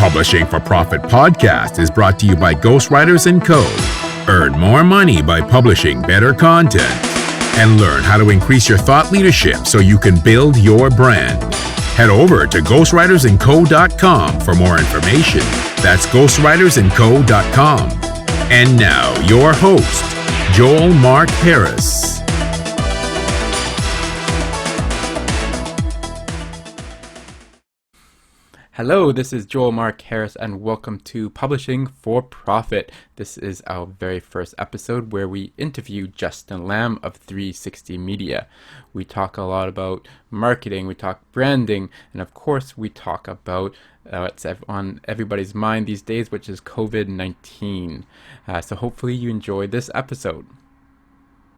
Publishing for Profit podcast is brought to you by Ghostwriters & Co. Earn more money by publishing better content and learn how to increase your thought leadership so you can build your brand. Head over to ghostwritersandco.com for more information. That's ghostwritersandco.com. And now, your host, Joel Mark Harris. Hello, this is Joel Mark Harris, and welcome to Publishing for Profit. This is our very first episode where we interview Justin Lamb of 360 Media. We talk a lot about marketing, we talk branding, and of course we talk about what's on everybody's mind these days, which is COVID-19. So hopefully you enjoyed this episode.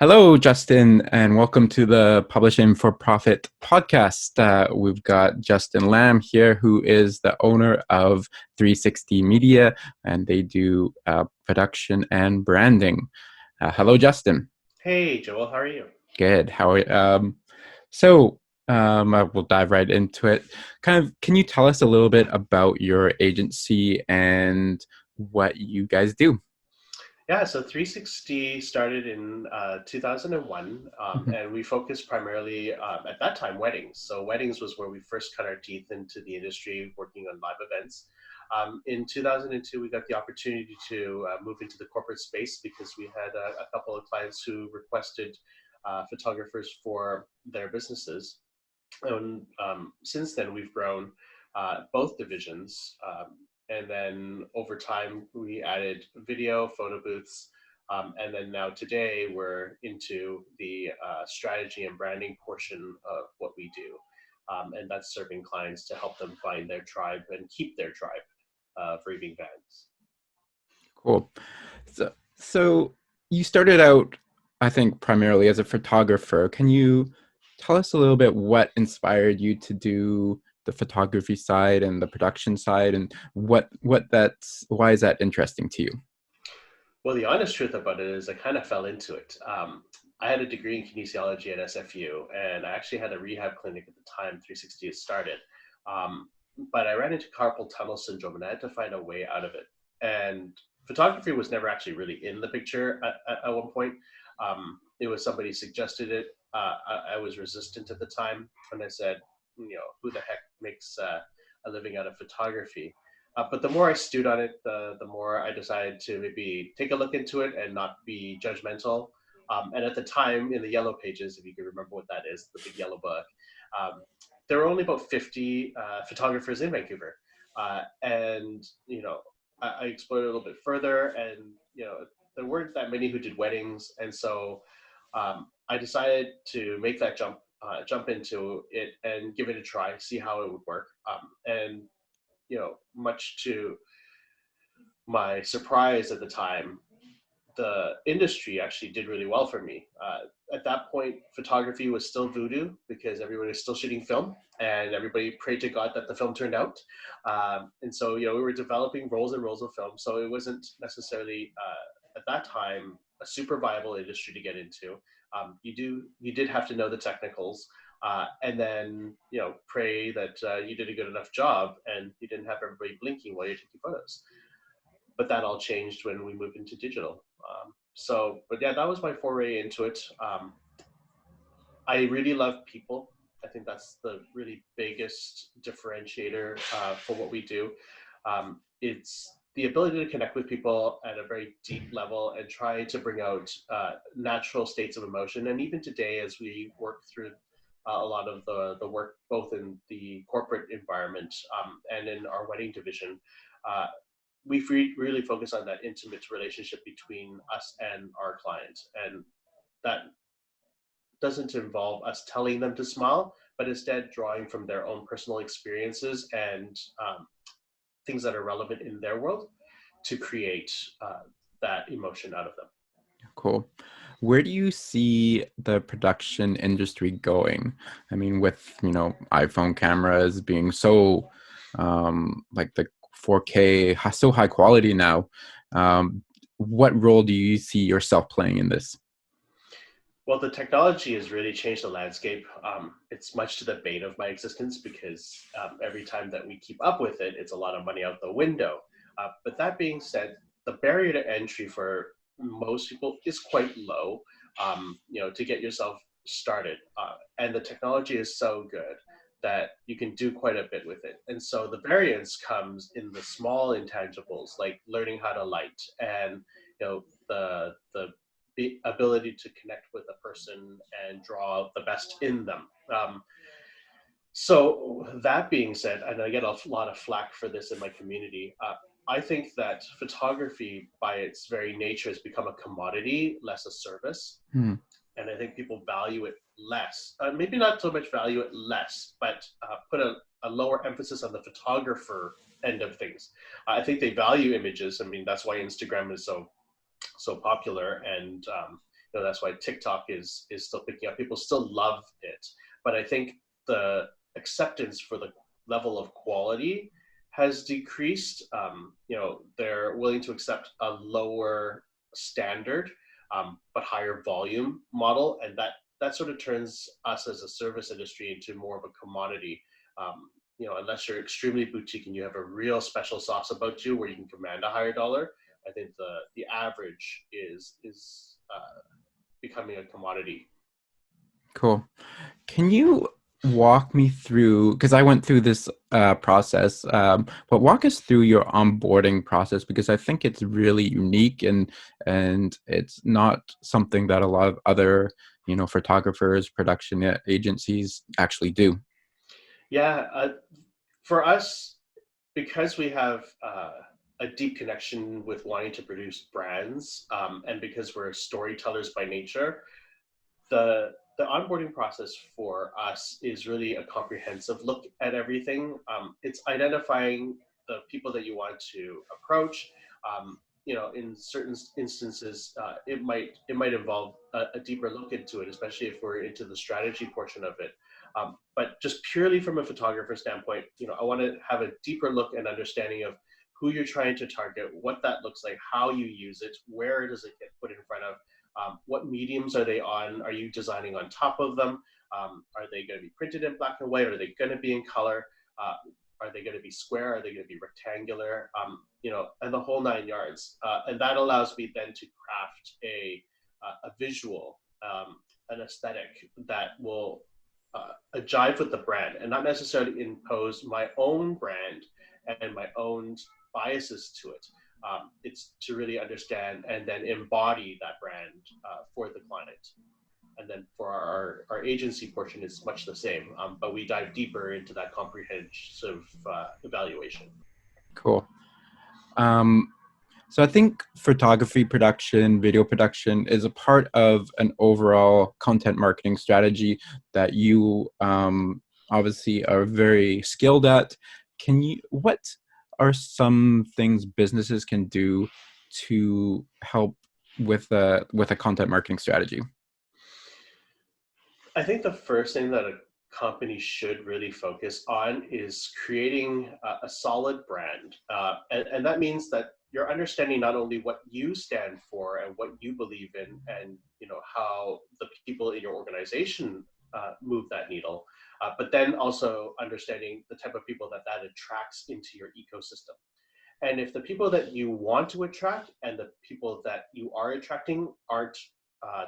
Hello, Justin, and welcome to the Publishing for Profit podcast. We've got Justin Lamb here, who is the owner of 360 Media, and they do production and branding. Hello, Justin. Hey, Joel. How are you? Good. How are you? So we'll dive right into it. Can you tell us a little bit about your agency and what you guys do? Yeah, so 360 started in 2001, and we focused primarily at that time weddings. So weddings was where we first cut our teeth into the industry, working on live events. In 2002, we got the opportunity to move into the corporate space because we had a couple of clients who requested photographers for their businesses. And since then, we've grown both divisions. And then over time, we added video, photo booths, and then now today we're into the strategy and branding portion of what we do. And that's serving clients to help them find their tribe and keep their tribe of raving fans. Cool. So you started out, I think, primarily as a photographer. Can you tell us a little bit what inspired you to do the photography side and the production side, and why is that interesting to you? Well, the honest truth about it is I kind of fell into it. I had a degree in kinesiology at SFU, and I actually had a rehab clinic at the time 360 had started. But I ran into carpal tunnel syndrome, and I had to find a way out of it. And photography was never actually really in the picture at one point. It was somebody suggested it. I was resistant at the time, and I said, who the heck makes a living out of photography? But the more I stewed on it, the more I decided to maybe take a look into it and not be judgmental. And at the time, in the Yellow Pages, if you can remember what that is, the big yellow book, there were only about 50 photographers in Vancouver. And I explored it a little bit further, and there weren't that many who did weddings, and so I decided to make that jump into it and give it a try, see how it would work. And much to my surprise at the time, the industry actually did really well for me. At that point, photography was still voodoo because everybody was still shooting film, and everybody prayed to God that the film turned out. And so, we were developing rolls and rolls of film. So it wasn't necessarily at that time a super viable industry to get into. You did have to know the technicals, and then pray that you did a good enough job and you didn't have everybody blinking while you're taking photos. But that all changed when we moved into digital. But yeah, that was my foray into it. I really love people. I think that's the really biggest differentiator for what we do. It's the ability to connect with people at a very deep level and try to bring out natural states of emotion. And even today, as we work through a lot of the work, both in the corporate environment and in our wedding division, we really focus on that intimate relationship between us and our client. And that doesn't involve us telling them to smile, but instead drawing from their own personal experiences and things that are relevant in their world to create that emotion out of them. Cool. Where do you see the production industry going? I mean, with iPhone cameras being so like the 4K, so high quality now, what role do you see yourself playing in this? Well, the technology has really changed the landscape. It's much to the bane of my existence because every time that we keep up with it, it's a lot of money out the window. But that being said, the barrier to entry for most people is quite low. To get yourself started, and the technology is so good that you can do quite a bit with it. And so the variance comes in the small intangibles, like learning how to light and the ability to connect with a person and draw out the best in them. So that being said, and I get a lot of flack for this in my community, I think that photography by its very nature has become a commodity, less a service. Hmm. And I think people value it less. Maybe not so much value it less, but put a lower emphasis on the photographer end of things. I think they value images. I mean, that's why Instagram is so popular, and that's why TikTok is still picking up. People still love it, but I think the acceptance for the level of quality has decreased. They're willing to accept a lower standard, but higher volume model, and that sort of turns us as a service industry into more of a commodity. Unless you're extremely boutique and you have a real special sauce about you where you can command a higher dollar, I think the average is becoming a commodity. Cool. Can you walk me through, because I went through this process, but walk us through your onboarding process, because I think it's really unique and it's not something that a lot of other, photographers, production agencies actually do. Yeah, for us, because we have a deep connection with wanting to produce brands, and because we're storytellers by nature, the onboarding process for us is really a comprehensive look at everything. It's identifying the people that you want to approach. In certain instances, it might involve a deeper look into it, especially if we're into the strategy portion of it. But just purely from a photographer standpoint, I want to have a deeper look and understanding of who you're trying to target, what that looks like, how you use it, where does it get put in front of, what mediums are they on? Are you designing on top of them? Are they going to be printed in black and white? Are they going to be in color? Are they going to be square? Are they going to be rectangular? And the whole 9 yards. And that allows me then to craft a visual, an aesthetic that will jive with the brand and not necessarily impose my own brand and my own biases to it. It's to really understand and then embody that brand for the client. And then for our agency portion, it's much the same, but we dive deeper into that comprehensive evaluation. Cool. So I think photography production, video production is a part of an overall content marketing strategy that you obviously are very skilled at. What are some things businesses can do to help with a content marketing strategy? I think the first thing that a company should really focus on is creating a solid brand. And that means that you're understanding not only what you stand for and what you believe in, and how the people in your organization move that needle, but then also understanding the type of people that attracts into your ecosystem. And if the people that you want to attract and the people that you are attracting aren't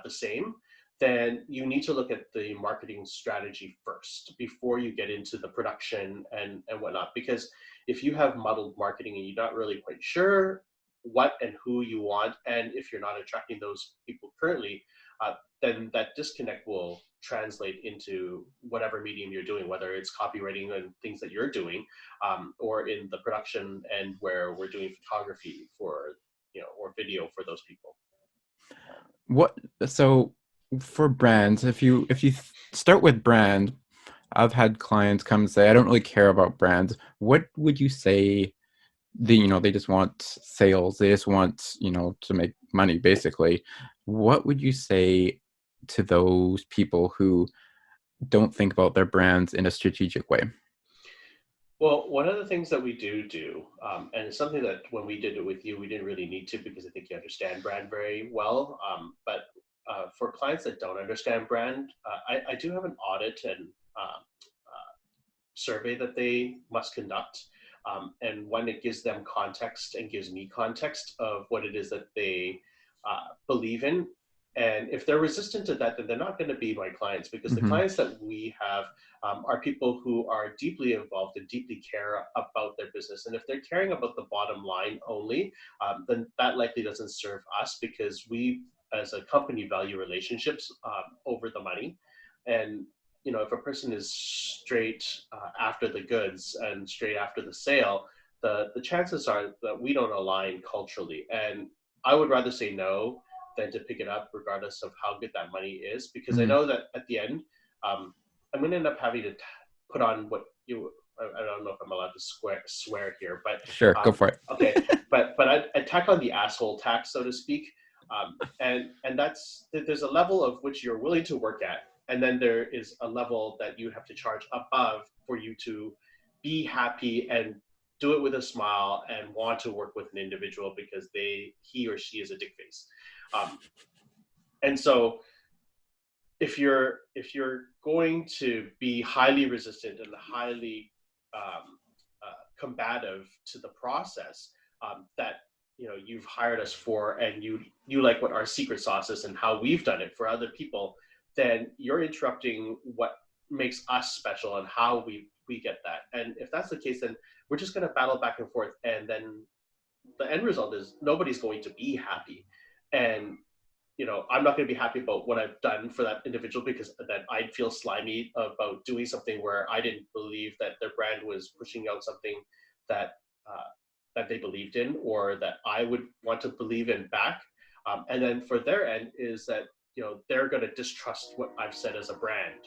the same, then you need to look at the marketing strategy first before you get into the production and whatnot. Because if you have muddled marketing and you're not really quite sure what and who you want, and if you're not attracting those people currently, then that disconnect will translate into whatever medium you're doing, whether it's copywriting and things that you're doing, or in the production end where we're doing photography for, or video for those people. What so for brands, if you start with brand, I've had clients come and say, I don't really care about brands. What would you say? They just want sales. They just want, to make money, basically. What would you say to those people who don't think about their brands in a strategic way? Well, one of the things that we do, and it's something that when we did it with you, we didn't really need to because I think you understand brand very well. But for clients that don't understand brand, I do have an audit and survey that they must conduct. And one, it gives them context and gives me context of what it is that they believe in. And if they're resistant to that, then they're not going to be my clients, because the Mm-hmm. clients that we have are people who are deeply involved and deeply care about their business. And if they're caring about the bottom line only, then that likely doesn't serve us, because we as a company value relationships over the money. And if a person is straight after the goods and straight after the sale, the chances are that we don't align culturally. And I would rather say no than to pick it up, regardless of how good that money is, because I Mm-hmm. know that at the end, I'm going to end up having to put on what you. I don't know if I'm allowed to swear here, but Sure, go for it. okay. But I tack on the asshole tax, so to speak, and that's, there's a level of which you're willing to work at, and then there is a level that you have to charge above for you to be happy and do it with a smile and want to work with an individual, because he or she is a dick face. And so if you're going to be highly resistant and highly combative to the process that you've hired us for, and you like what our secret sauce is and how we've done it for other people, then you're interrupting what makes us special and how we get that. And if that's the case, then we're just going to battle back and forth, and then the end result is nobody's going to be happy. And I'm not going to be happy about what I've done for that individual, because then I'd feel slimy about doing something where I didn't believe that their brand was pushing out something that that they believed in, or that I would want to believe in back. And then for their end is that they're going to distrust what I've said as a brand.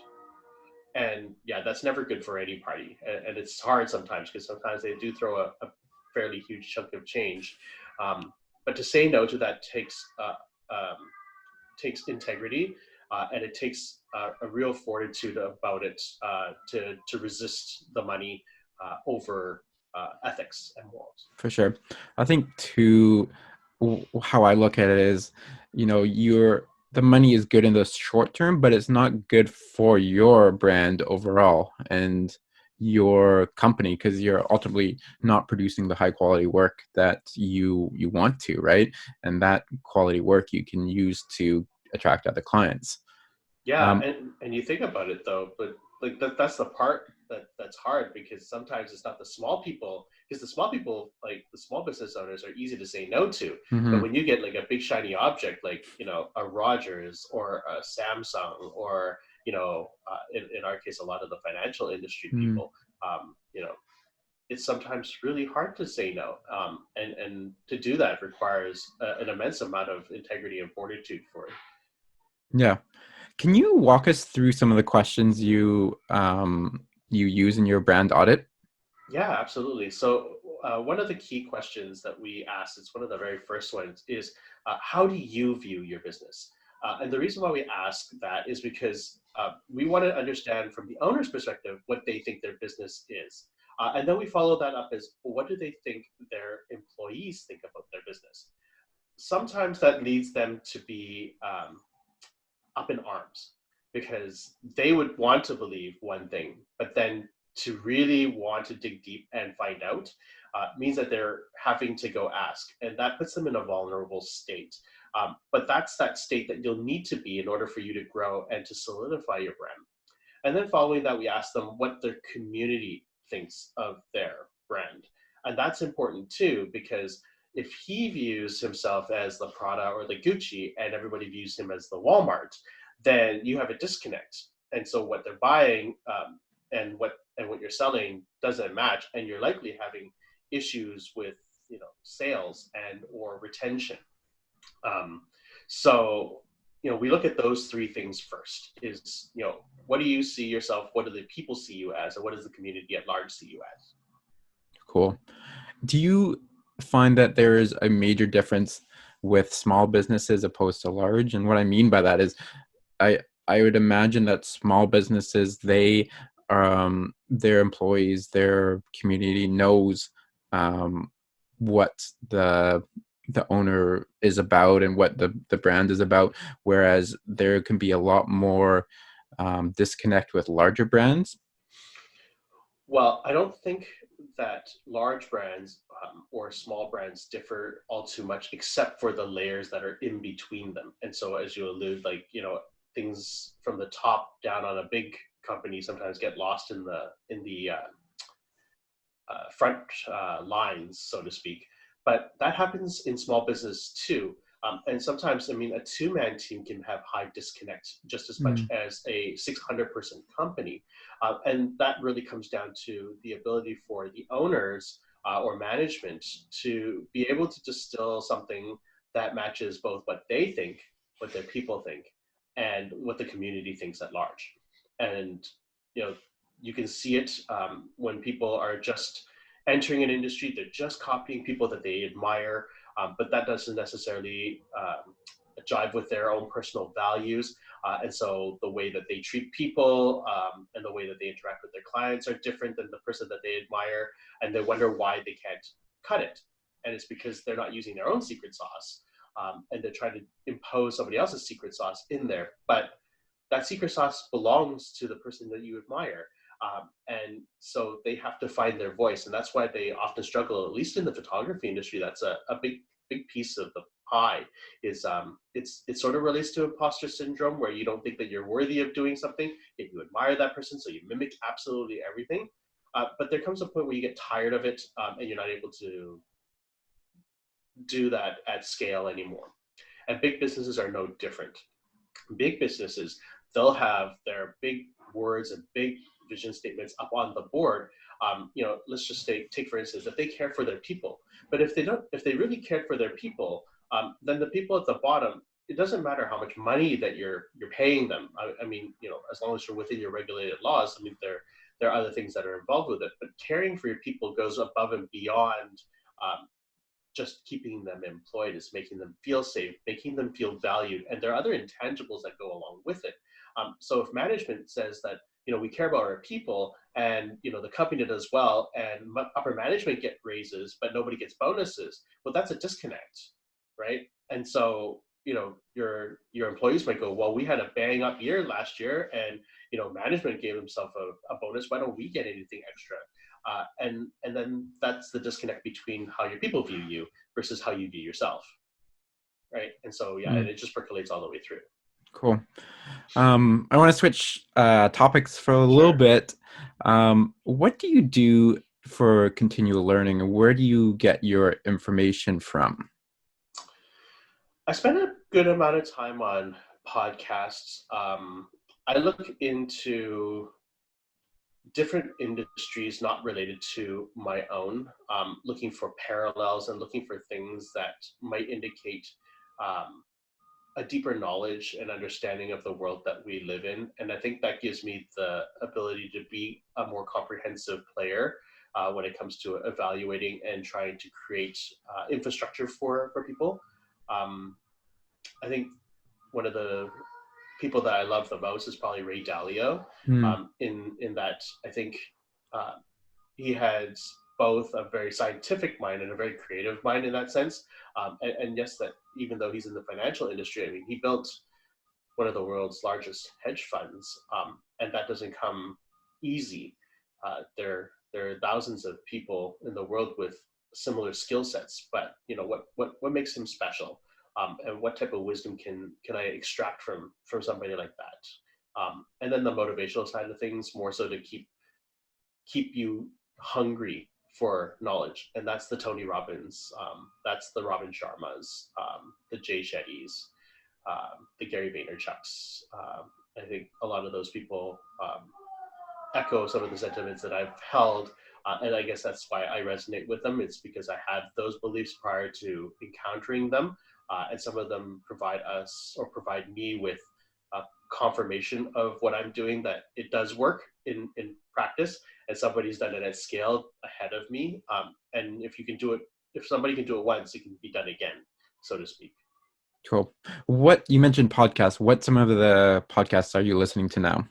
And yeah, that's never good for any party. And it's hard sometimes, because sometimes they do throw a fairly huge chunk of change. But to say no to that takes integrity, and it takes a real fortitude about it, to resist the money over ethics and morals. For sure. I think too, how I look at it is, the money is good in the short term, but it's not good for your brand overall and your company, because you're ultimately not producing the high quality work that you want to, right? And that quality work you can use to attract other clients. Yeah, Um, and you think about it though, but like that's the part that's hard, because sometimes it's not the small people, because the small people, like the small business owners, are easy to say no to. But mhm, when you get like a big shiny object, like a Rogers or a Samsung, or in our case a lot of the financial industry mhm. people, it's sometimes really hard to say no. And to do that requires an immense amount of integrity and fortitude for it. Yeah. Can you walk us through some of the questions you use in your brand audit? Yeah, absolutely. So one of the key questions that we ask, it's one of the very first ones, is how do you view your business? And the reason why we ask that is because we want to understand from the owner's perspective what they think their business is. And then we follow that up as, well, what do they think their employees think about their business? Sometimes that leads them to be up in arms, because they would want to believe one thing, but then to really want to dig deep and find out means that they're having to go ask, and that puts them in a vulnerable state. But that's that state that you'll need to be in order for you to grow and to solidify your brand. And then following that, we ask them what their community thinks of their brand. And that's important too, because if he views himself as the Prada or the Gucci and everybody views him as the Walmart, then you have a disconnect. And so what they're buying and what you're selling doesn't match, and you're likely having issues with sales and or retention. Um, so, we look at those three things first. Is what do you see yourself? What do the people see you as? And what does the community at large see you as? Cool. Do you find that there is a major difference with small businesses opposed to large? And what I mean by that is, I I would imagine that small businesses, their employees, their community knows what the the owner is about and what the brand is about, whereas there can be a lot more disconnect with larger brands. Well, I don't think that large brands or small brands differ all too much, except for the layers that are in between them. And so, as you allude, like, things from the top down on a big company sometimes get lost in the front lines, so to speak. But that happens in small business too. And sometimes, I mean, a two-man team can have high disconnect just as much Mm. as a 600-person company. And that really comes down to the ability for the owners or management to be able to distill something that matches both what they think, what their people think, and what the community thinks at large. And, you know, you can see it when people are just entering an industry, they're just copying people that they admire, but that doesn't necessarily jive with their own personal values. And so the way that they treat people and the way that they interact with their clients are different than the person that they admire. And they wonder why they can't cut it. And it's because they're not using their own secret sauce. And they're trying to impose somebody else's secret sauce in there. But that secret sauce belongs to the person that you admire. And so they have to find their voice. And that's why they often struggle, at least in the photography industry. That's a big piece of the pie is it sort of relates to imposter syndrome, where you don't think that you're worthy of doing something, yet you admire that person. So you mimic absolutely everything. But there comes a point where you get tired of it and you're not able to do that at scale anymore. And big businesses are no different. Big businesses, they'll have their big words and big vision statements up on the board. Let's just take for instance that they care for their people. But if they really cared for their people, then the people at the bottom, it doesn't matter how much money that you're paying them. I mean, as long as you're within your regulated laws. I mean, there are other things that are involved with it. But caring for your people goes above and beyond just keeping them employed. Is making them feel safe, making them feel valued, and there are other intangibles that go along with it. So if management says that we care about our people, and the company does well, and upper management get raises, but nobody gets bonuses, well, that's a disconnect, right? And so your employees might go, well, we had a bang up year last year, and management gave themselves a bonus. Why don't we get anything extra? And then that's the disconnect between how your people view you versus how you view yourself, right? And so and it just percolates all the way through. Cool. I want to switch topics for a little bit. What do you do for continual learning, and where do you get your information from? I spend a good amount of time on podcasts. I look into different industries not related to my own, looking for parallels and looking for things that might indicate a deeper knowledge and understanding of the world that we live in. And I think that gives me the ability to be a more comprehensive player when it comes to evaluating and trying to create infrastructure for people. I think one of the people that I love the most is probably Ray Dalio. In that I think he has both a very scientific mind and a very creative mind in that sense. And yes, that even though he's in the financial industry, I mean, he built one of the world's largest hedge funds, and that doesn't come easy. There are thousands of people in the world with similar skill sets, but what makes him special? And what type of wisdom can I extract from somebody like that? And then the motivational side of things, more so to keep you hungry for knowledge, and that's the Tony Robbins, that's the Robin Sharmas, the Jay Shettys, the Gary Vaynerchuks. I think a lot of those people echo some of the sentiments that I've held. And I guess that's why I resonate with them. It's because I had those beliefs prior to encountering them. And some of them provide me with confirmation of what I'm doing, that it does work in practice, and somebody's done it at scale ahead of me. And if somebody can do it once, it can be done again, so to speak. Cool. What you mentioned podcasts. What some of the podcasts are you listening to now?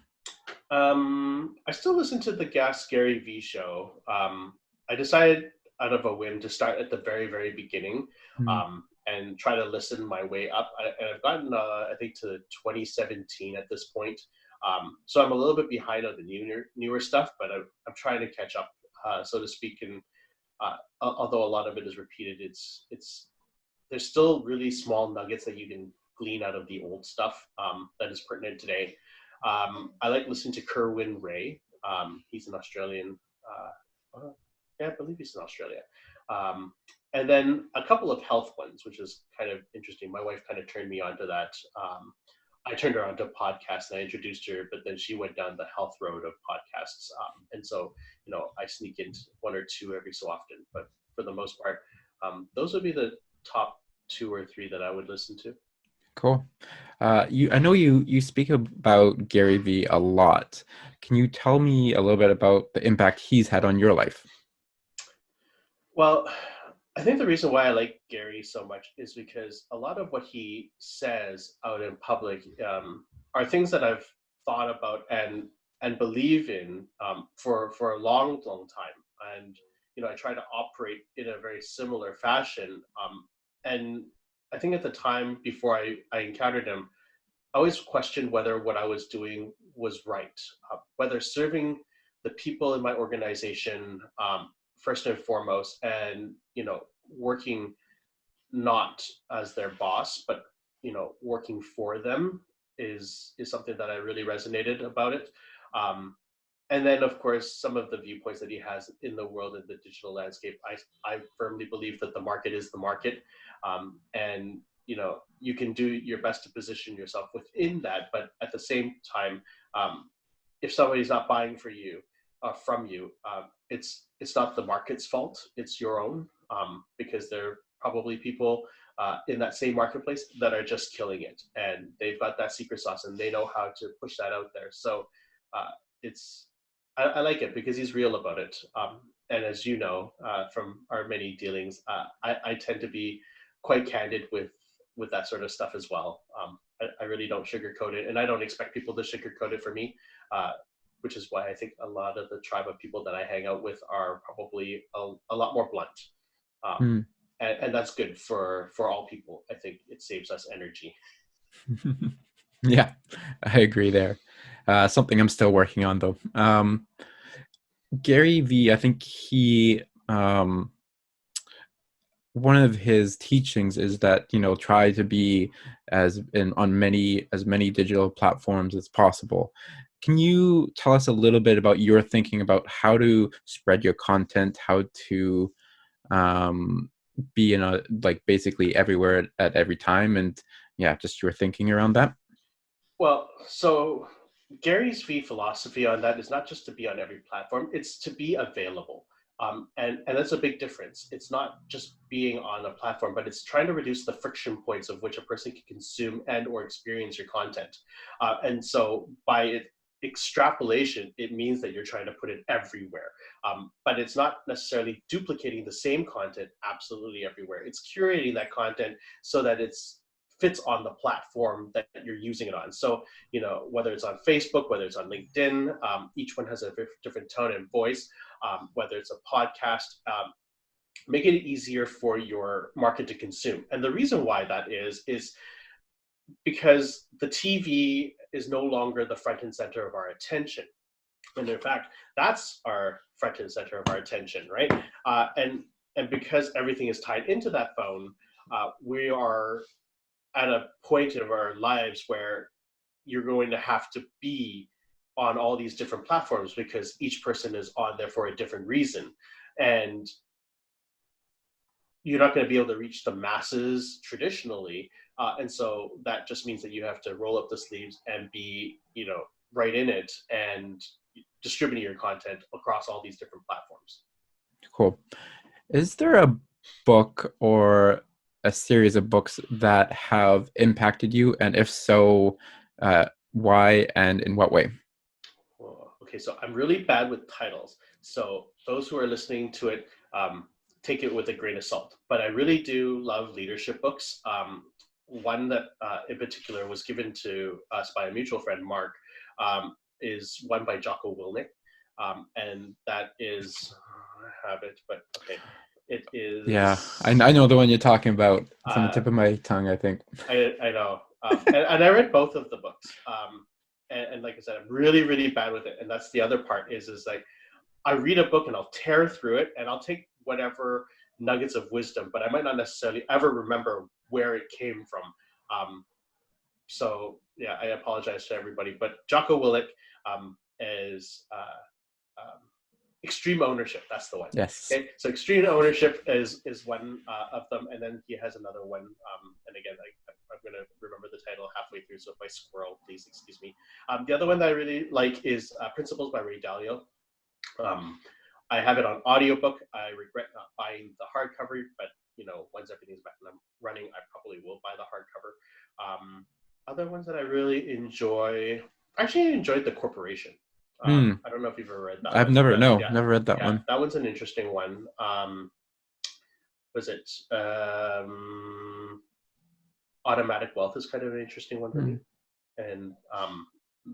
I still listen to the Gas Gary V show. I decided out of a whim to start at the very, very beginning, Mm. and try to listen my way up. And I've gotten, I think, to 2017 at this point. So I'm a little bit behind on the newer stuff, but I'm trying to catch up, so to speak. And although a lot of it is repeated, it's there's still really small nuggets that you can glean out of the old stuff, that is pertinent today. I like listening to Kerwin Ray. He's an Australian. Yeah, I believe he's in Australia. Um, and then a couple of health ones, which is kind of interesting. My wife kind of turned me on to that. I turned her on to podcasts and I introduced her, but then she went down the health road of podcasts. And so, I sneak in one or two every so often, but for the most part, those would be the top two or three that I would listen to. Cool. I know you speak about Gary Vee a lot. Can you tell me a little bit about the impact he's had on your life? Well, I think the reason why I like Gary so much is because a lot of what he says out in public, are things that I've thought about and believe in, for a long, long time. And I try to operate in a very similar fashion. And I think at the time before I encountered him, I always questioned whether what I was doing was right, whether serving the people in my organization, first and foremost, and working not as their boss, but working for them is something that I really resonated about it. Um, and then, of course, some of the viewpoints that he has in the world and the digital landscape. I firmly believe that the market is the market, and you can do your best to position yourself within that, but at the same time, if somebody's not buying from you, it's not the market's fault, it's your own, because there are probably people in that same marketplace that are just killing it, and they've got that secret sauce and they know how to push that out there. So it's I like it because he's real about it. And as you know, from our many dealings, I tend to be quite candid with that sort of stuff as well. I really don't sugarcoat it, and I don't expect people to sugarcoat it for me, which is why I think a lot of the tribe of people that I hang out with are probably a lot more blunt. Um, Hmm. and that's good for all people. I think it saves us energy. Yeah, I agree there. Something I'm still working on though. Gary Vee, I think one of his teachings is that try to be as many digital platforms as possible. Can you tell us a little bit about your thinking about how to spread your content, how to um, be in a like basically everywhere at every time, and yeah, just your thinking around that? Well, so Gary's V philosophy on that is not just to be on every platform; it's to be available. And that's a big difference. It's not just being on a platform, but it's trying to reduce the friction points of which a person can consume and or experience your content. And so by extrapolation, it means that you're trying to put it everywhere. But it's not necessarily duplicating the same content absolutely everywhere. It's curating that content so that it's fits on the platform that you're using it on. So, whether it's on Facebook, whether it's on LinkedIn, each one has a different tone and voice. Whether it's a podcast, make it easier for your market to consume. And the reason why that is because the TV is no longer the front and center of our attention. And in fact, that's our front and center of our attention, right? And because everything is tied into that phone, we are at a point of our lives where you're going to have to be on all these different platforms because each person is on there for a different reason. And you're not going to be able to reach the masses traditionally. And so that just means that you have to roll up the sleeves and be, right in it and distributing your content across all these different platforms. Cool. Is there a book or a series of books that have impacted you? And if so, why and in what way? Okay, so I'm really bad with titles. So those who are listening to it, take it with a grain of salt. But I really do love leadership books. One that in particular was given to us by a mutual friend, Mark, is one by Jocko Willink. And that is, I have it, but okay. It Yeah, is. I know the one you're talking about. It's on the Uh, tip of my tongue, I think. I know, and I read both of the books. And like I said, I'm really really bad with it, and that's the other part is like I read a book and I'll tear through it and I'll take whatever nuggets of wisdom, but I might not necessarily ever remember where it came from. Um, so yeah, I apologize to everybody, but Jocko Willink is Extreme Ownership. That's the one. Yes. Okay, so Extreme Ownership is one of them, and then he has another one. And again, I'm going to remember the title halfway through, so if I squirrel, please excuse me. The other one that I really like is Principles by Ray Dalio. Um, I have it on audiobook. I regret not buying the hardcover, but once everything's back and I'm running, I probably will buy the hardcover. Other ones that I really enjoy, actually I enjoyed The Corporation. Hmm. I don't know if you've ever read that I've one. never, But no, yeah, never read that yeah, one. that one's an interesting one. Was it Automatic Wealth is kind of an interesting one for Hmm. me, and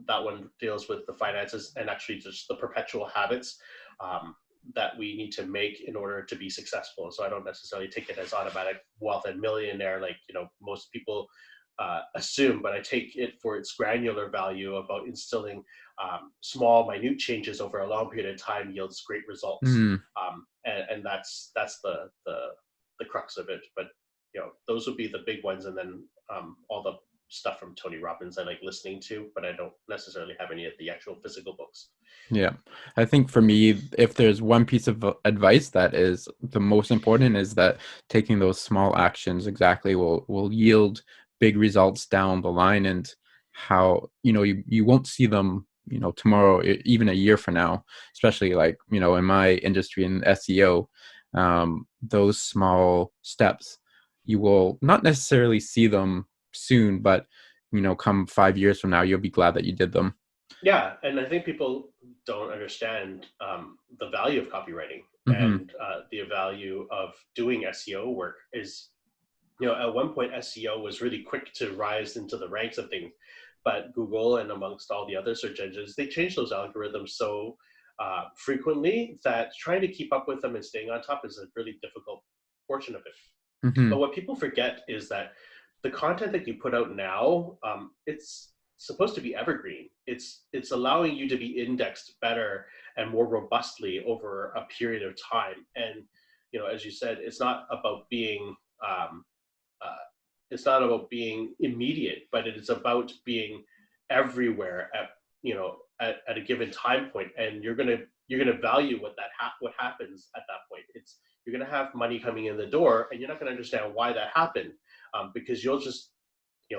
that one deals with the finances and actually just the perpetual habits that we need to make in order to be successful. So I don't necessarily take it as automatic wealth and millionaire like most people assume, but I take it for its granular value about instilling small, minute changes over a long period of time yields great results, Hmm. and that's the crux of it. But those would be the big ones, and then all the stuff from Tony Robbins I like listening to, but I don't necessarily have any of the actual physical books. Yeah. I think for me, if there's one piece of advice that is the most important, is that taking those small actions exactly will yield big results down the line, and how, you won't see them, tomorrow, even a year from now, especially like, in my industry in SEO, those small steps, you will not necessarily see them soon, but, come 5 years from now, you'll be glad that you did them. Yeah, and I think people don't understand the value of copywriting Hmm. and the value of doing SEO work. Is at one point SEO was really quick to rise into the ranks of things, but Google and amongst all the other search engines, they changed those algorithms so frequently that trying to keep up with them and staying on top is a really difficult portion of it. But Hmm. what people forget is that the content that you put out now, it's supposed to be evergreen. It's allowing you to be indexed better and more robustly over a period of time. And as you said, um, uh, it's not about being immediate, but it is about being everywhere at a given time point. And you're gonna value what happens at that point. You're gonna have money coming in the door, and you're not gonna understand why that happened, because you'll just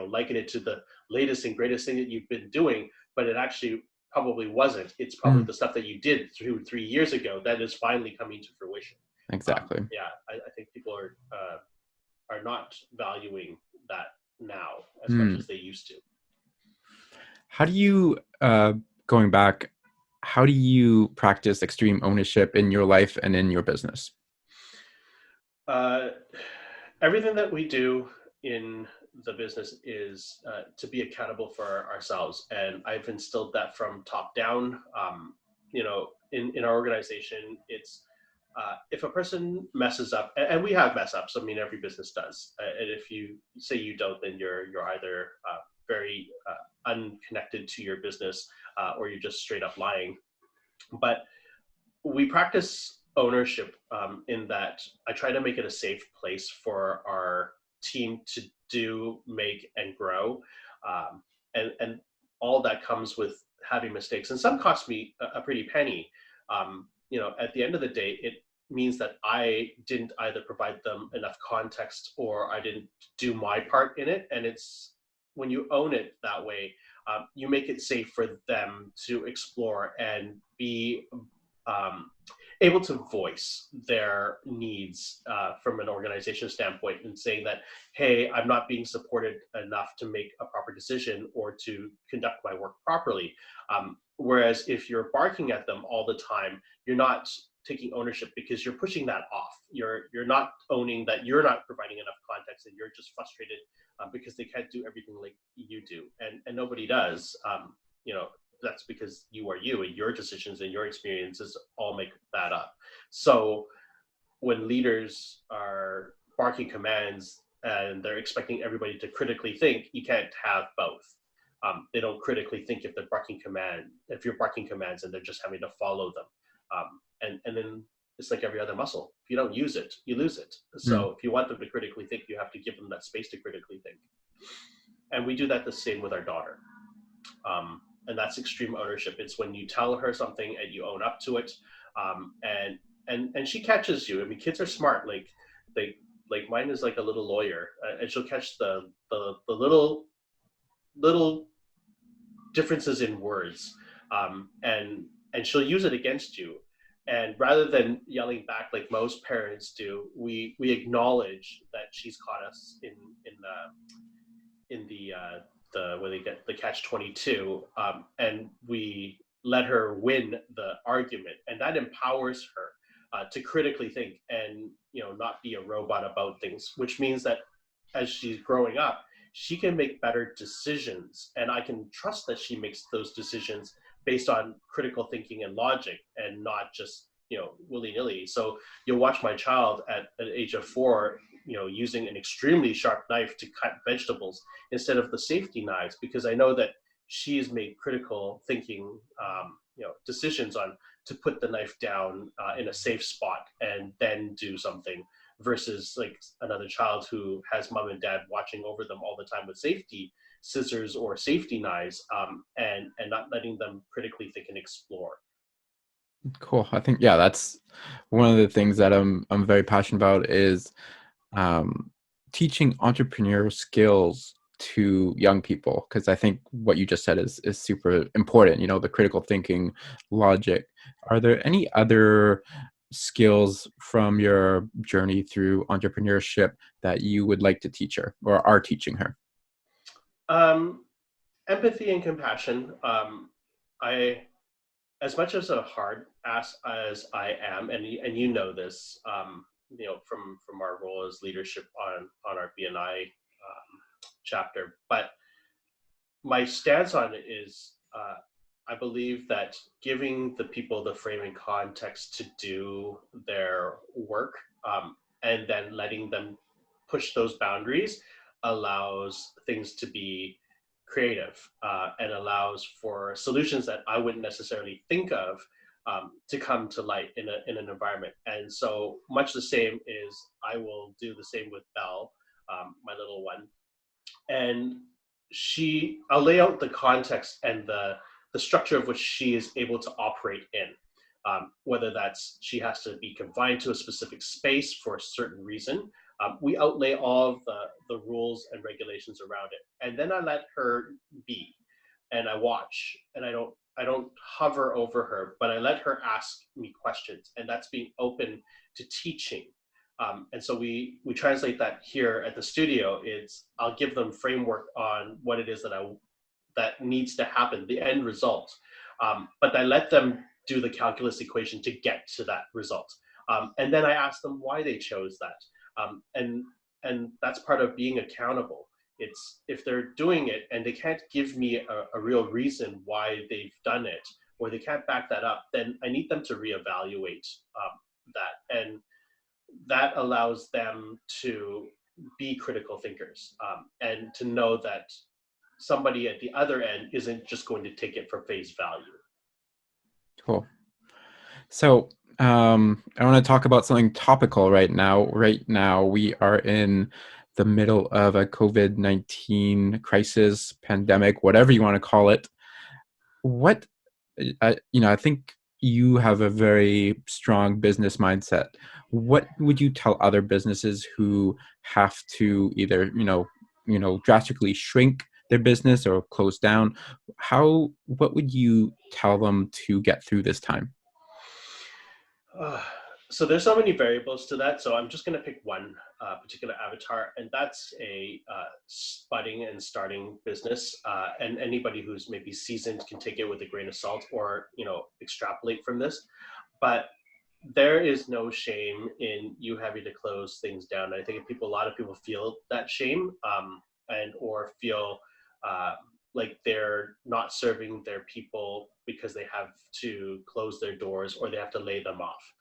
liken it to the latest and greatest thing that you've been doing, but it actually probably wasn't. It's probably the stuff that you did 3 years ago that is finally coming to fruition. Exactly. Yeah, I think people are not valuing that now as much Hmm. as they used to. How do you, going back, how do you practice extreme ownership in your life and in your business? Uh, Everything that we do in the business is to be accountable for ourselves, and I've instilled that from top down. In our organization, it's if a person messes up, and we have mess ups. I mean, every business does. And if you say you don't, then you're either very unconnected to your business, or you're just straight up lying. But we practice ownership in that I try to make it a safe place for our team to do, make, and grow. And all that comes with having mistakes. And some cost me a pretty penny. At the end of the day, it means that I didn't either provide them enough context or I didn't do my part in it. And it's when you own it that way, you make it safe for them to explore and be um, able to voice their needs from an organization standpoint and saying that, hey, I'm not being supported enough to make a proper decision or to conduct my work properly. Whereas if you're barking at them all the time, you're not taking ownership because you're pushing that off. You're not owning that you're not providing enough context and you're just frustrated because they can't do everything like you do, and nobody does. You know, that's because you are you and your decisions and your experiences all make that up. So when leaders are barking commands and they're expecting everybody to critically think, you can't have both. They don't critically think if you're barking commands and they're just having to follow them. And then it's like every other muscle. If you don't use it, you lose it. Mm. So if you want them to critically think, you have to give them that space to critically think. And we do that the same with our daughter. And that's extreme ownership. It's when you tell her something and you own up to it. And she catches you. I mean, kids are smart. Like mine is like a little lawyer, and she'll catch the little differences in words, and she'll use it against you. And rather than yelling back like most parents do, we acknowledge that she's caught us in the where they get the catch-22, and we let her win the argument, and that empowers her to critically think and not be a robot about things, which means that as she's growing up, she can make better decisions, and I can trust that she makes those decisions based on critical thinking and logic, and not just willy-nilly. So you'll watch my child at the age of 4 using an extremely sharp knife to cut vegetables instead of the safety knives, because I know that she has made critical thinking decisions on to put the knife down in a safe spot and then do something, versus like another child who has mom and dad watching over them all the time with safety scissors or safety knives, and not letting them critically think and explore. Cool. I think, yeah, that's one of the things that I'm very passionate about is um, teaching entrepreneurial skills to young people, because I think what you just said is super important. The critical thinking, logic. Are there any other skills from your journey through entrepreneurship that you would like to teach her or are teaching her? um, Empathy and compassion. I As much as a hard ass as I am, and this, from our role as leadership on our BNI chapter, but my stance on it is, I believe that giving the people the frame and context to do their work, and then letting them push those boundaries, allows things to be creative, and allows for solutions that I wouldn't necessarily think of, to come to light in an environment. And so much the same is I will do the same with Belle, my little one, and I'll lay out the context and the structure of which she is able to operate in, whether that's she has to be confined to a specific space for a certain reason. We outlay all of the rules and regulations around it, and then I let her be, and I watch, and I don't hover over her, but I let her ask me questions, and that's being open to teaching. And so we translate that here at the studio. I'll give them framework on what it is that needs to happen, the end result. But I let them do the calculus equation to get to that result. And then I ask them why they chose that. And that's part of being accountable. It's if they're doing it and they can't give me a real reason why they've done it, or they can't back that up, then I need them to reevaluate that. And that allows them to be critical thinkers, and to know that somebody at the other end isn't just going to take it for face value. Cool. So I want to talk about something topical right now. Right now, we are in the middle of a COVID-19 crisis, pandemic, whatever you want to call it. What, I think you have a very strong business mindset. What would you tell other businesses who have to either, drastically shrink their business or close down? What would you tell them to get through this time? Uh, so there's so many variables to that. So I'm just going to pick one particular avatar, and that's a budding and starting business. And anybody who's maybe seasoned can take it with a grain of salt, or extrapolate from this. But there is no shame in you having to close things down. I think a lot of people feel that shame, and or feel like they're not serving their people because they have to close their doors or they have to lay them off.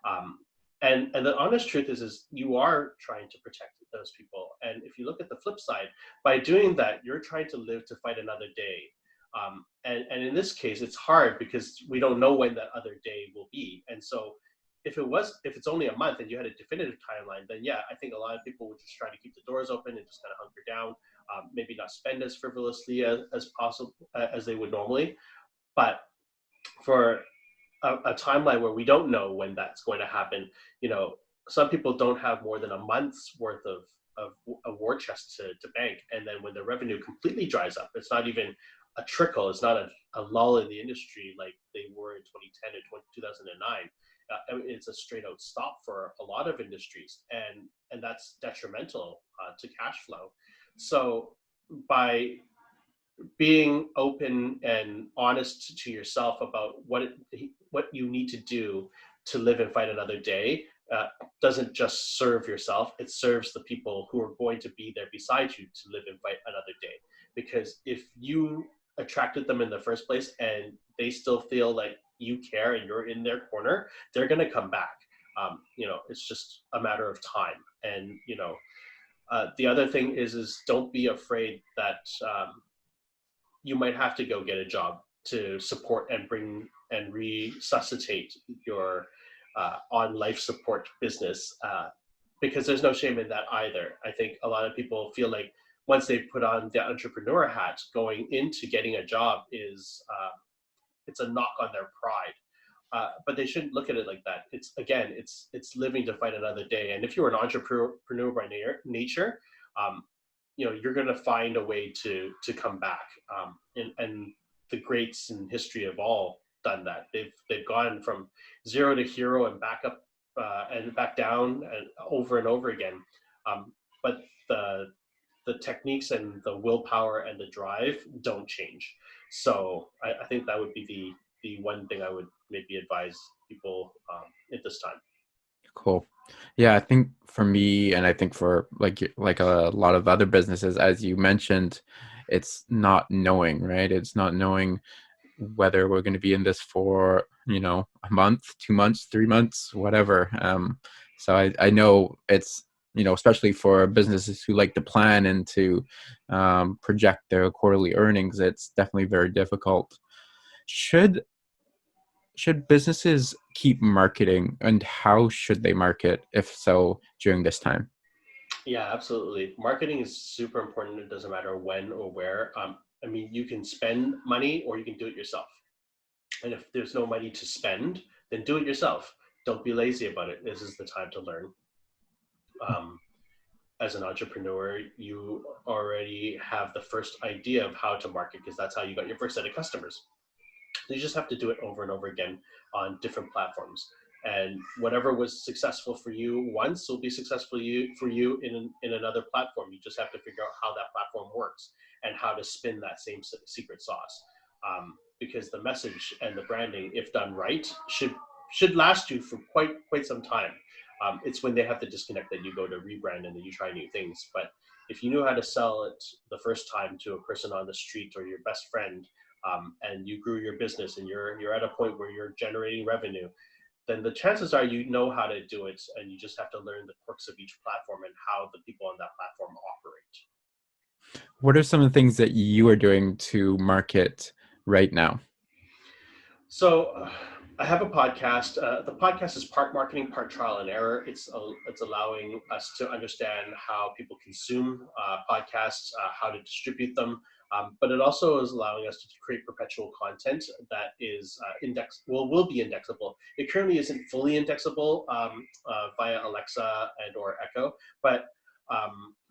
Um, And the honest truth is you are trying to protect those people. And if you look at the flip side, by doing that, you're trying to live to fight another day. And in this case, it's hard because we don't know when that other day will be. And so if it's only a month and you had a definitive timeline, then yeah, I think a lot of people would just try to keep the doors open and just kind of hunker down, maybe not spend as frivolously as possible as they would normally. But for a timeline where we don't know when that's going to happen, some people don't have more than a month's worth of a war chest to bank. And then when the revenue completely dries up, it's not even a trickle, it's not a lull in the industry like they were in 2010 and 2009. I mean, it's a straight out stop for a lot of industries, and that's detrimental to cash flow. So by being open and honest to yourself about what you need to do to live and fight another day doesn't just serve yourself, it serves the people who are going to be there beside you to live and fight another day. Because if you attracted them in the first place and they still feel like you care and you're in their corner, they're going to come back. It's just a matter of time. And the other thing is don't be afraid that you might have to go get a job to support and bring and resuscitate your on life support business, because there's no shame in that either. I think a lot of people feel like once they put on the entrepreneur hat, going into getting a job is it's a knock on their pride. But they shouldn't look at it like that. It's living to fight another day. And if you're an entrepreneur by nature, you're going to find a way to come back. And the greats in history have all done that. They've gone from zero to hero and back up and back down and over again. But the techniques and the willpower and the drive don't change. So I think that would be the one thing I would maybe advise people at this time. Cool. Yeah, I think for me, and I think for like a lot of other businesses, as you mentioned, it's not knowing, right? It's not knowing whether we're going to be in this for, a month, 2 months, 3 months, whatever. So I know it's, especially for businesses who like to plan and to project their quarterly earnings, it's definitely very difficult. Should businesses keep marketing, and how should they market, if so, during this time? Yeah, absolutely. Marketing is super important. It doesn't matter when or where. I mean, you can spend money or you can do it yourself. And if there's no money to spend, then do it yourself. Don't be lazy about it. This is the time to learn. Um, as an entrepreneur, you already have the first idea of how to market because that's how you got your first set of customers. You just have to do it over and over again on different platforms. And whatever was successful for you once will be successful for you in another platform. You just have to figure out how that platform works and how to spin that same secret sauce. Because the message and the branding, if done right, should last you for quite some time. It's when they have to disconnect that you go to rebrand and then you try new things. But if you knew how to sell it the first time to a person on the street or your best friend, and you grew your business and you're at a point where you're generating revenue, then the chances are you know how to do it, and you just have to learn the quirks of each platform and how the people on that platform operate. What are some of the things that you are doing to market right now? So I have a podcast. The podcast is part marketing, part trial and error. It's allowing us to understand how people consume podcasts, how to distribute them, but it also is allowing us to create perpetual content that is will be indexable. It currently isn't fully indexable via Alexa and or Echo, but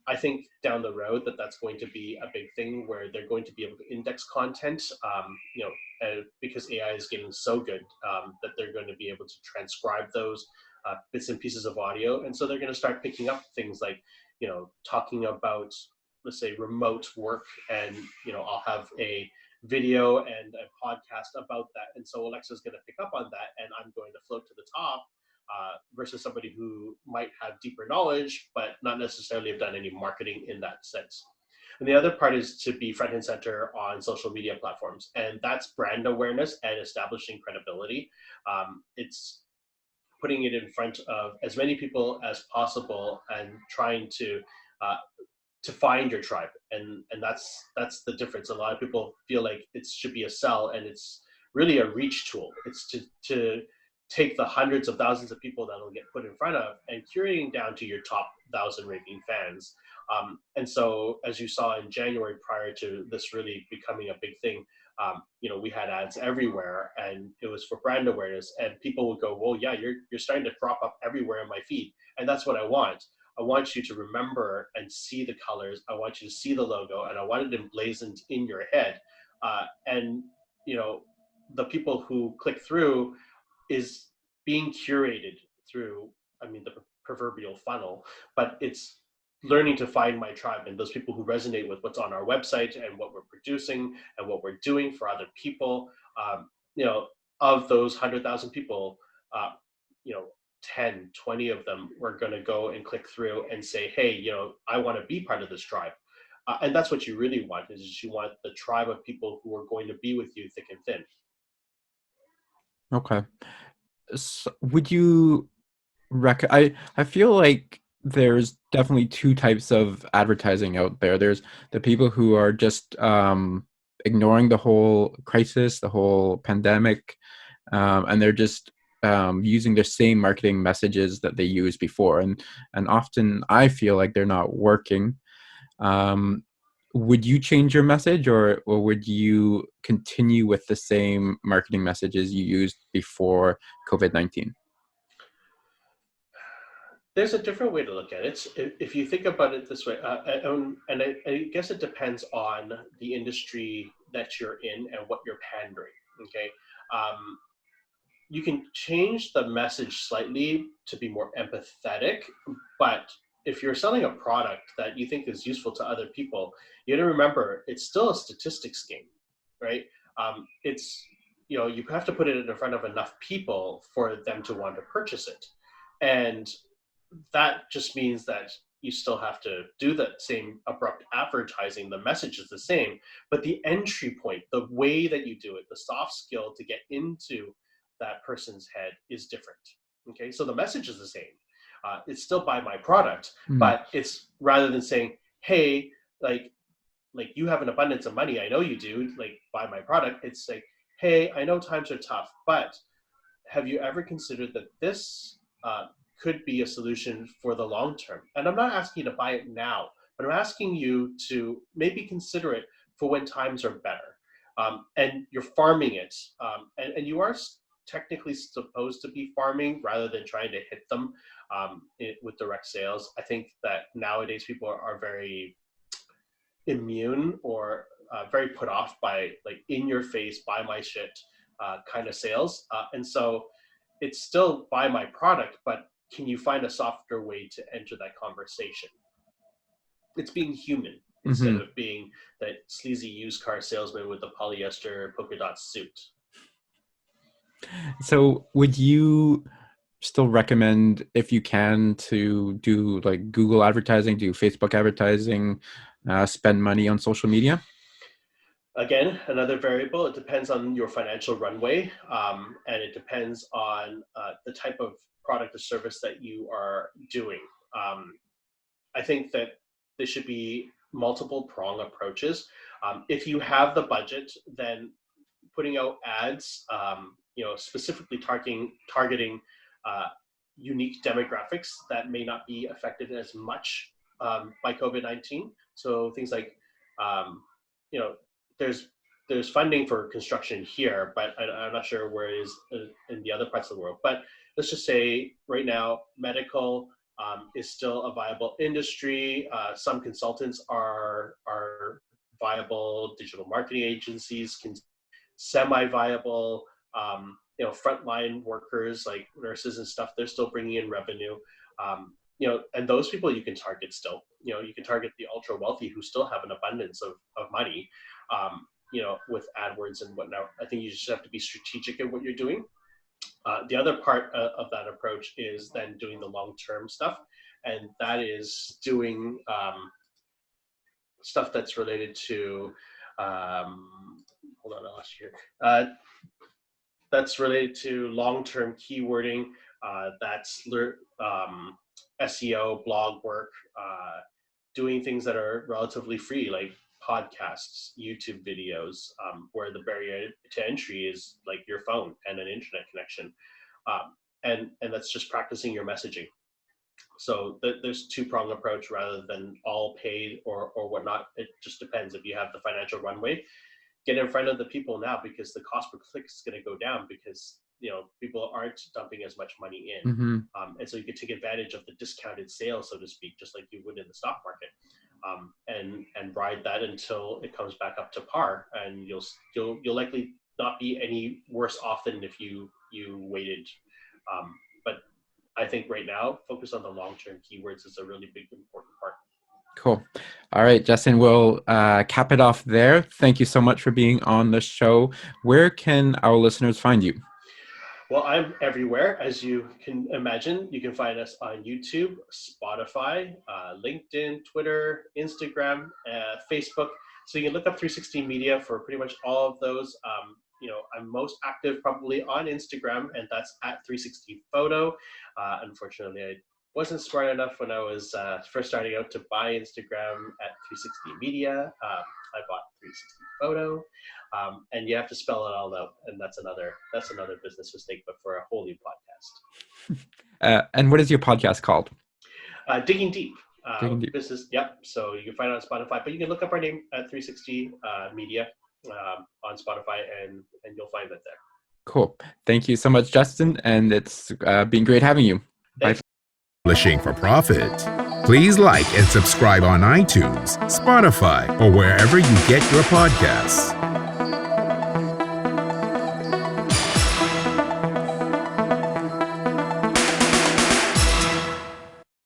I think down the road that's going to be a big thing where they're going to be able to index content, because AI is getting so good that they're going to be able to transcribe those bits and pieces of audio. And so they're going to start picking up things like, talking about, let's say, remote work. And, I'll have a video and a podcast about that. And so Alexa's going to pick up on that and I'm going to float to the top. Versus somebody who might have deeper knowledge, but not necessarily have done any marketing in that sense. And the other part is to be front and center on social media platforms. And that's brand awareness and establishing credibility. It's putting it in front of as many people as possible and trying uh, to find your tribe. And that's the difference. A lot of people feel like it should be a sell, and it's really a reach tool. It's to take the hundreds of thousands of people that will get put in front of and curating down to your top 1,000 raving fans. And so, as you saw in January, prior to this really becoming a big thing, we had ads everywhere, and it was for brand awareness. And people would go, "Well, yeah, you're starting to crop up everywhere in my feed, and that's what I want. I want you to remember and see the colors. I want you to see the logo, and I want it emblazoned in your head." And you know, the people who click through is being curated through, I mean, the proverbial funnel, but it's learning to find my tribe and those people who resonate with what's on our website and what we're producing and what we're doing for other people. Um, you know, of those 100,000 people, uh, you know, 10, 20 of them were going to go and click through and say, "Hey, I want to be part of this tribe." And that's what you really want, is you want the tribe of people who are going to be with you thick and thin. Okay. So would you I feel like there's definitely two types of advertising out there. There's the people who are just ignoring the whole crisis, the whole pandemic, and they're just using the same marketing messages that they used before, and often I feel like they're not working. Um, would you change your message, or would you continue with the same marketing messages you used before COVID-19? There's a different way to look at it. If you think about it this way, and I guess it depends on the industry that you're in and what you're pandering. Okay, um, you can change the message slightly to be more empathetic, but if you're selling a product that you think is useful to other people, you got to remember it's still a statistics game, right? It's you have to put it in front of enough people for them to want to purchase it, and that just means that you still have to do that same abrupt advertising. The message is the same, but the entry point, the way that you do it, the soft skill to get into that person's head is different. Okay, so the message is the same. It's still buy my product, Mm. but it's rather than saying, "Hey, like you have an abundance of money, I know you do, like buy my product." It's like, "Hey, I know times are tough, but have you ever considered that this could be a solution for the long term?" And I'm not asking you to buy it now, but I'm asking you to maybe consider it for when times are better. And you're farming it, and you are technically supposed to be farming rather than trying to hit them with direct sales. I think that nowadays people are very immune or very put off by like in your face, buy my shit kind of sales. And so it's still buy my product, but can you find a softer way to enter that conversation? It's being human instead Hmm. of being that sleazy used car salesman with the polyester polka dot suit. So would you still recommend, if you can, to do like Google advertising, do Facebook advertising, spend money on social media? Again, another variable. It depends on your financial runway, and it depends on the type of product or service that you are doing. Um, I think that there should be multiple prong approaches. If you have the budget, then putting out ads, specifically targeting uh, unique demographics that may not be affected as much by COVID-19. So things like, um, you know, there's there's funding for construction here, but I'm not sure where it is in the other parts of the world. But let's just say right now, medical is still a viable industry. Some consultants are viable. Digital marketing agencies can semi-viable. Frontline workers like nurses and stuff, they're still bringing in revenue. And those people you can target still. You can target the ultra wealthy who still have an abundance of money. With AdWords and whatnot. I think you just have to be strategic in what you're doing. The other part of that approach is then doing the long-term stuff, and that is doing stuff that's related to hold on, I lost you here. That's related to long-term keywording, that's SEO, blog work, doing things that are relatively free, like podcasts, YouTube videos, where the barrier to entry is like your phone and an internet connection. And that's just practicing your messaging. So there's two-prong approach rather than all paid or whatnot. It just depends. If you have the financial runway, get in front of the people now, because the cost per click is going to go down, because people aren't dumping as much money in. Mm-hmm. And so you can take advantage of the discounted sale, so to speak, just like you would in the stock market, and ride that until it comes back up to par, and you'll likely not be any worse off than if you waited. But I think right now, focus on the long-term keywords is a really big, important part. Cool. All right, Justin, we'll cap it off there. Thank you so much for being on the show. Where can our listeners find you? Well, I'm everywhere, as you can imagine. You can find us on YouTube, Spotify, LinkedIn, Twitter, Instagram, Facebook. So you can look up 360 Media for pretty much all of those. I'm most active probably on Instagram, and that's at 360 Photo. Unfortunately, I wasn't smart enough when I was first starting out to buy Instagram at 360 Media. I bought 360 Photo, and you have to spell it all out, and that's another business mistake, but for a whole new podcast. And what is your podcast called? Digging Deep. Digging Deep. Business. Yep. So you can find it on Spotify, but you can look up our name at 360 Media on Spotify, and you'll find it there. Cool. Thank you so much, Justin, and it's been great having you. Thanks. Bye. Publishing for Profit. Please like and subscribe on iTunes, Spotify, or wherever you get your podcasts.